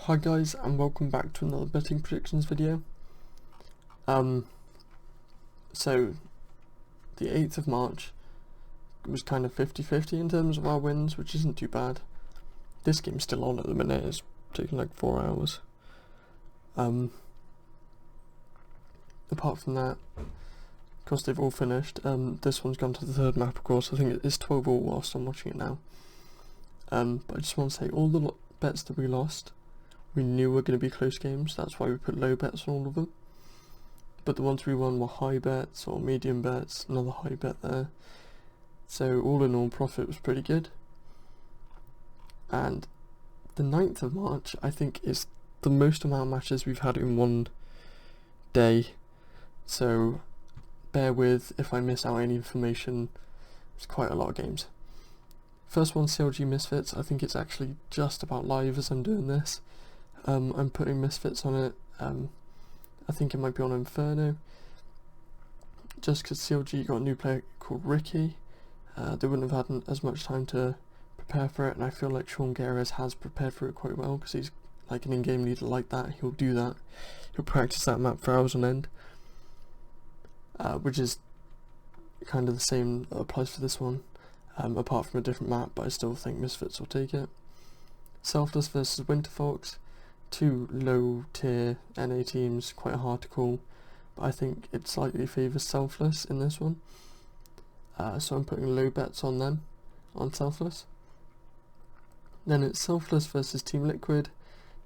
Hi guys, and welcome back to another betting predictions video. So the 8th of March was kind of 50-50 in terms of our wins, which isn't too bad. This game's still on at the minute, it's taking like 4 hours. Apart from that, of course they've all finished. This one's gone to the third map, of course. I think it's 12 all whilst I'm watching it now. But I just want to say, all the bets that we lost, we knew were going to be close games. That's why we put low bets on all of them. But the ones we won were high bets or medium bets, another high bet there. So all in all, profit was pretty good. And the 9th of March, I think, is the most amount of matches we've had in one day. So bear with if I miss out any information. It's quite a lot of games. First one, CLG Misfits. I think it's actually just about live as I'm doing this. I'm putting Misfits on it. I think it might be on Inferno. Just because CLG got a new player called Ricky. They wouldn't have had as much time to prepare for it, and I feel like Sean Gares has prepared for it quite well, because he's like an in-game leader like that. He'll do that. He'll practice that map for hours on end. Which is kind of the same that applies for this one. Apart from a different map, but I still think Misfits will take it. Selfless versus Winterfox. Two low tier NA teams, quite hard to call, but I think it slightly favours Selfless in this one. So I'm putting low bets on them, on Selfless. Then it's Selfless versus Team Liquid.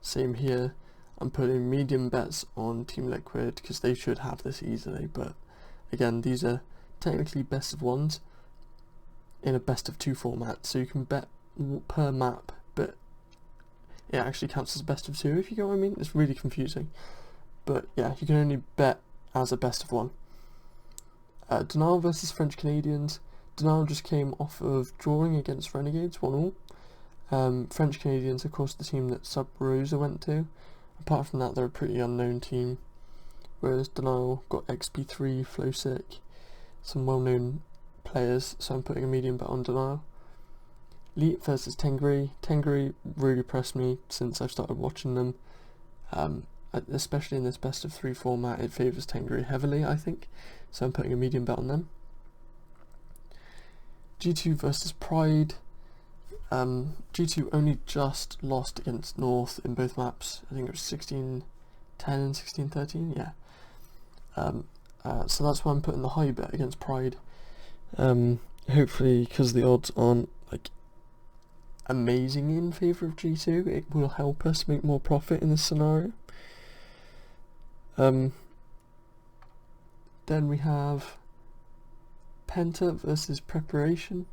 Same here. I'm putting medium bets on Team Liquid because they should have this easily, but again, these are technically best of ones in a best of two format, so you can bet per map, but it actually counts as best of two, if you get what I mean. It's really confusing, but yeah, you can only bet as a best of one. Denial versus French Canadians. Denial just came off of drawing against Renegades 1-all. French Canadians, of course, the team that Sub Rosa went to. Apart from that, they're a pretty unknown team, whereas Denial got XP3, Flowsick, some well-known players, so I'm putting a medium bet on Denial. Leap versus Tengri. Tengri really impressed me since I've started watching them. Especially in this best of three format, it favours Tengri heavily, I think, so I'm putting a medium bet on them. G2 versus Pride. G2 only just lost against North in both maps. I think it was 16-10 and 16-13, yeah. So that's why I'm putting the high bet against Pride. Hopefully, because the odds aren't like amazing in favour of G2, it will help us make more profit in this scenario. Then we have PENTA versus Preparation.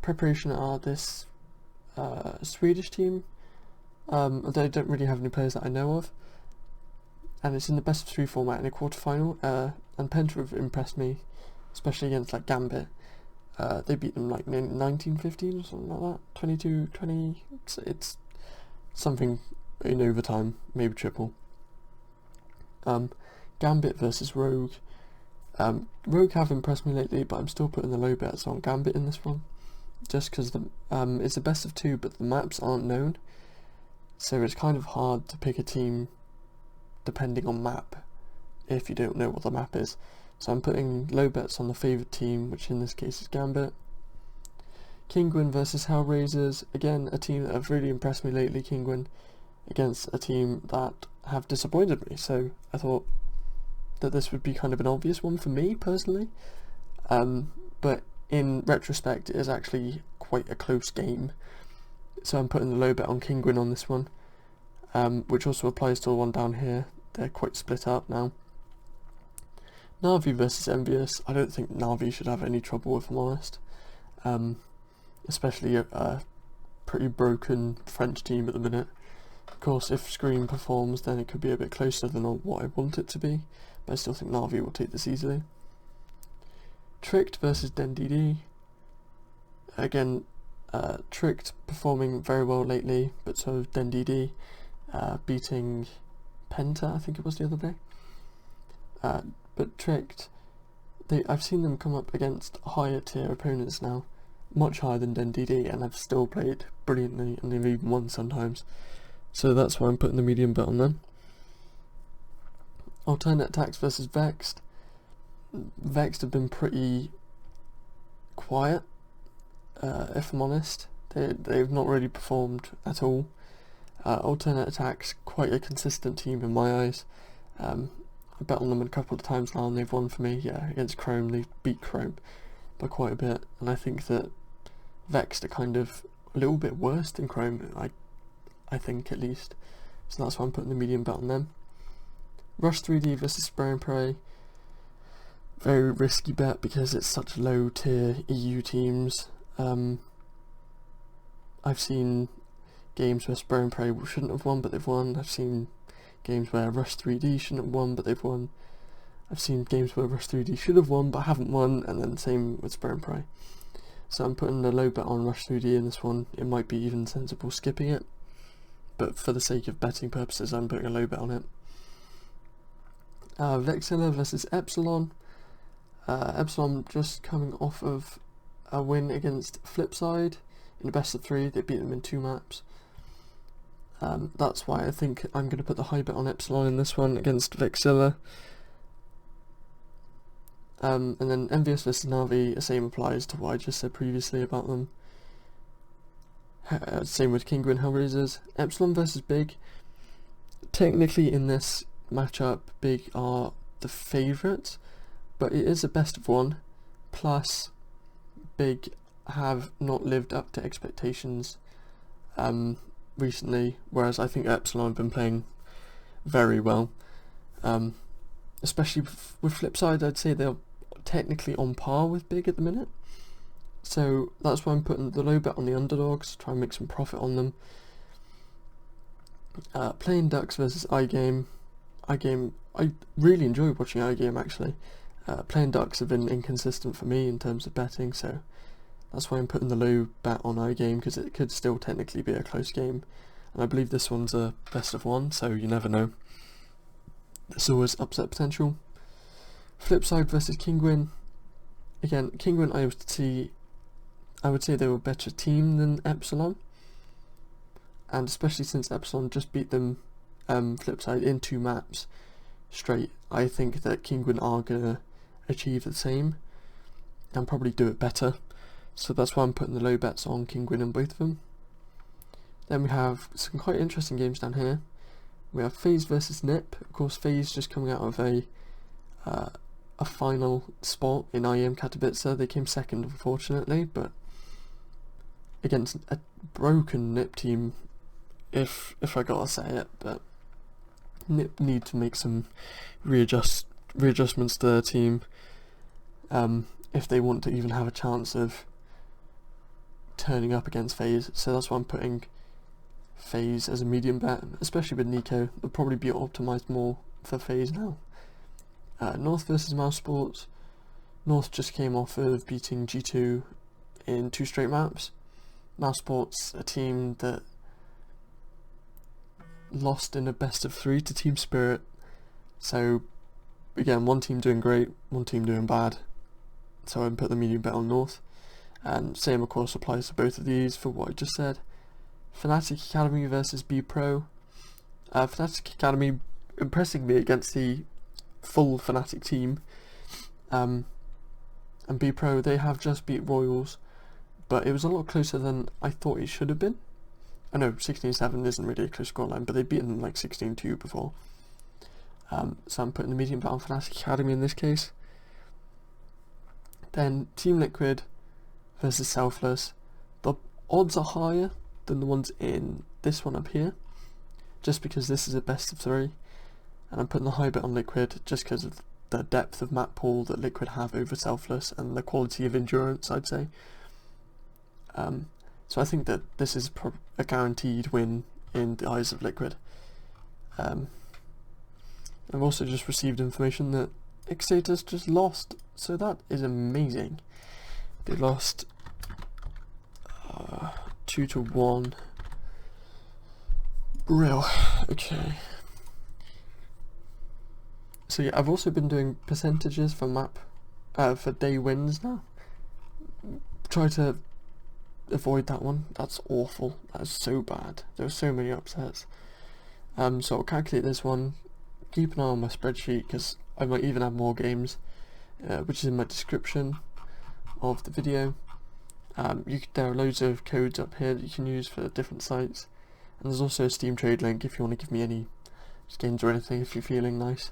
Preparation are this Swedish team. They don't really have any players that I know of, and it's in the best of three format in a quarterfinal. And PENTA have impressed me, especially against like Gambit. They beat them like 19-15 or something like that, 22-20. It's something in overtime, maybe triple. Gambit versus Rogue. Rogue have impressed me lately, but I'm still putting the low bets on Gambit in this one, just because it's a best of two, but the maps aren't known, so it's kind of hard to pick a team depending on map if you don't know what the map is. So I'm putting low bets on the favoured team, which in this case is Gambit. Kinguin versus HellRaisers. Again, a team that have really impressed me lately, Kinguin, against a team that have disappointed me. So I thought that this would be kind of an obvious one for me, personally. But in retrospect, it is actually quite a close game. So I'm putting the low bet on Kinguin on this one, which also applies to the one down here. They're quite split up now. Na'Vi versus EnVyUs. I don't think Na'Vi should have any trouble, if I'm honest. Especially a pretty broken French team at the minute. Of course, if Scream performs, then it could be a bit closer than what I want it to be, but I still think Na'Vi will take this easily. Tricked versus DenDD. Again, Tricked performing very well lately, but so is DenDD, beating PENTA, I think it was the other day. But Tricked, I've seen them come up against higher tier opponents now, much higher than DenDD, and have still played brilliantly, and they've even won sometimes. so that's why I'm putting the medium bet on them. aTTaX versus Vexed. Vexed have been pretty quiet, if I'm honest. They've not really performed at all. aTTaX, quite a consistent team in my eyes. I bet on them a couple of times now and they've won for me. Yeah, against Chrome, they beat Chrome by quite a bit, and I think that Vexed are kind of a little bit worse than Chrome, I think at least. So that's why I'm putting the medium bet on them. Rush 3D versus Spray and Pray. Very risky bet because it's such low tier EU teams. I've seen games where Spray and Pray shouldn't have won but they've won. I've seen games where Rush 3D shouldn't have won but they've won. I've seen games where Rush 3D should have won but haven't won, and then same with Spray and Pray. So I'm putting a low bet on Rush 3D in this one. It might be even sensible skipping it, but for the sake of betting purposes I'm putting a low bet on it. Vexilla versus Epsilon. Epsilon just coming off of a win against Flipside in a best of 3. They beat them in 2 maps. That's why I think I'm going to put the high bet on Epsilon in this one against Vexilla. And then EnVyUs versus Navi, the same applies to what I just said previously about them. Same with Kinguin, HellRaisers. Epsilon versus Big. Technically in this matchup, Big are the favourites, but it is a best of 1. Plus, Big have not lived up to expectations recently, whereas I think Epsilon have been playing very well. Especially with Flipside, I'd say they're technically on par with Big at the minute. So that's why I'm putting the low bet on the underdogs, try and make some profit on them. Playing Ducks versus iGame. iGame, I really enjoy watching iGame actually. Playing Ducks have been inconsistent for me in terms of betting, so that's why I'm putting the low bet on iGame, because it could still technically be a close game. And I believe this one's a best of 1, so you never know. There's always upset potential. Flipside versus Kinguin. Again, Kinguin I would say they were a better team than Epsilon. And especially since Epsilon just beat them Flipside in 2 maps straight, I think that Kinguin are going to achieve the same and probably do it better. So that's why I'm putting the low bets on Kinguin and both of them. Then we have some quite interesting games down here. We have FaZe versus Nip. Of course, FaZe just coming out of a final spot in IEM Katowice. They came second, unfortunately, but against a broken Nip team, if I gotta say it. But Nip need to make some readjustments to their team if they want to even have a chance of turning up against FaZe. So that's why I'm putting FaZe as a medium bet, especially with Nico. They'll probably be optimised more for FaZe now. North versus Mousesports. North just came off of beating G2 in 2 straight maps. Mousesports, a team that lost in a best of 3 to Team Spirit. So again, one team doing great, one team doing bad. So I put the medium bet on North. And same of course applies to both of these for what I just said. Fnatic Academy versus Bpro. Fnatic Academy impressing me against the full Fnatic team. And Bpro, they have just beat Royals, but it was a lot closer than I thought it should have been. I know 16-7 isn't really a close scoreline, but they've beaten them like 16-2 before. So I'm putting the medium bet on Fnatic Academy in this case. Then Team Liquid versus Selfless. The odds are higher than the ones in this one up here, just because this is a best of 3, and I'm putting the high bet on Liquid just because of the depth of map pool that Liquid have over Selfless and the quality of endurance, I'd say. So I think that this is a guaranteed win in the eyes of Liquid. I've also just received information that aTTaX just lost, so that is amazing. They lost 2-1. Real. Okay. So yeah, I've also been doing percentages for for day wins now. Try to avoid that one. That's awful. That is so bad. There were so many upsets. So I'll calculate this one. Keep an eye on my spreadsheet because I might even add more games, which is in my description of the video. There are loads of codes up here that you can use for different sites, and there's also a Steam trade link if you want to give me any games or anything if you're feeling nice.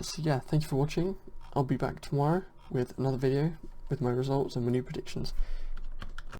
So yeah, thank you for watching. I'll be back tomorrow with another video with my results and my new predictions.